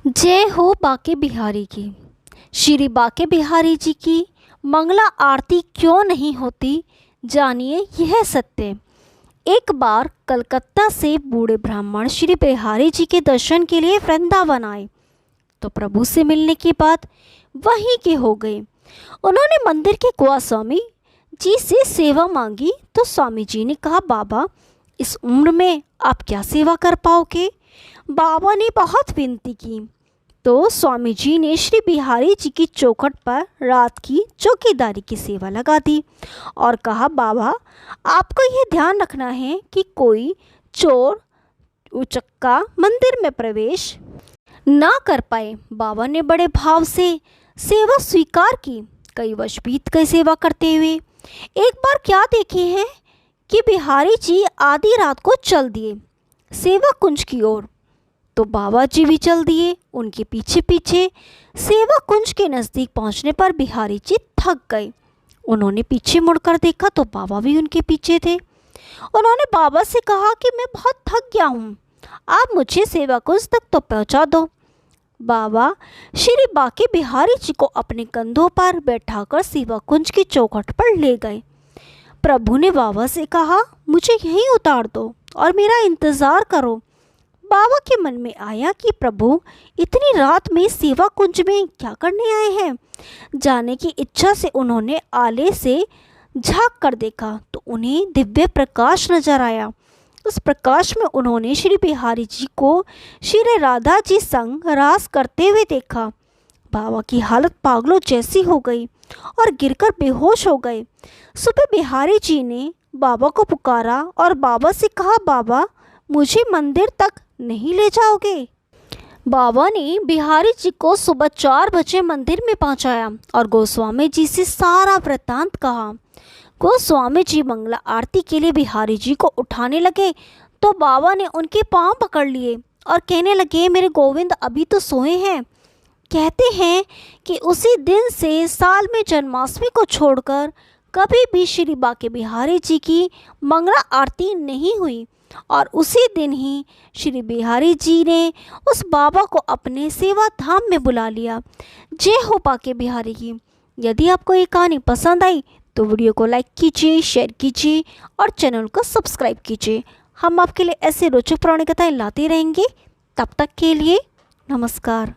जय हो बाके बिहारी की। श्री बाके बिहारी जी की मंगला आरती क्यों नहीं होती, जानिए यह सत्य। एक बार कलकत्ता से बूढ़े ब्राह्मण श्री बिहारी जी के दर्शन के लिए वृंदावन आए तो प्रभु से मिलने की बात वहीं की हो गई। उन्होंने मंदिर के कुआ स्वामी जी से सेवा मांगी तो स्वामी जी ने कहा, बाबा इस उम्र में आप क्या सेवा कर पाओगे। बाबा ने बहुत विनती की तो स्वामी जी ने श्री बिहारी जी की चौखट पर रात की चौकीदारी की सेवा लगा दी और कहा, बाबा आपको यह ध्यान रखना है कि कोई चोर उचक्का मंदिर में प्रवेश ना कर पाए। बाबा ने बड़े भाव से सेवा स्वीकार की। कई वर्ष बीत गए सेवा करते हुए। एक बार क्या देखे हैं कि बिहारी जी आधी रात को चल दिए सेवा कुंज की ओर, तो बाबा जी भी चल दिए उनके पीछे पीछे। सेवा कुंज के नज़दीक पहुंचने पर बिहारी जी थक गए। उन्होंने पीछे मुड़कर देखा तो बाबा भी उनके पीछे थे। उन्होंने बाबा से कहा कि मैं बहुत थक गया हूँ, आप मुझे सेवा कुंज तक तो पहुँचा दो। बाबा श्री बाके बिहारी जी को अपने कंधों पर बैठाकर सेवा कुंज की चौखट पर ले गए। प्रभु ने बाबा से कहा, मुझे यहीं उतार दो और मेरा इंतज़ार करो। बाबा के मन में आया कि प्रभु इतनी रात में सेवा कुंज में क्या करने आए हैं। जाने की इच्छा से उन्होंने आले से झांक कर देखा तो उन्हें दिव्य प्रकाश नजर आया। उस प्रकाश में उन्होंने श्री बिहारी जी को श्री राधा जी संग रास करते हुए देखा। बाबा की हालत पागलों जैसी हो गई और गिरकर बेहोश हो गए। सुबह बिहारी जी ने बाबा को पुकारा और बाबा से कहा, बाबा मुझे मंदिर तक नहीं ले जाओगे। बाबा ने बिहारी जी को सुबह 4 बजे मंदिर में पहुंचाया और गोस्वामी जी से सारा वृत्तांत कहा। गोस्वामी जी मंगला आरती के लिए बिहारी जी को उठाने लगे तो बाबा ने उनके पांव पकड़ लिए और कहने लगे, मेरे गोविंद अभी तो सोए हैं। कहते हैं कि उसी दिन से साल में जन्माष्टमी को छोड़कर कभी भी श्री बाके बिहारी जी की मंगला आरती नहीं हुई और उसी दिन ही श्री बिहारी जी ने उस बाबा को अपने सेवा धाम में बुला लिया। जय हो बाके बिहारी की। यदि आपको ये कहानी पसंद आई तो वीडियो को लाइक कीजिए, शेयर कीजिए और चैनल को सब्सक्राइब कीजिए। हम आपके लिए ऐसे रोचक पुरानी कथाएं लाते रहेंगे। तब तक के लिए नमस्कार।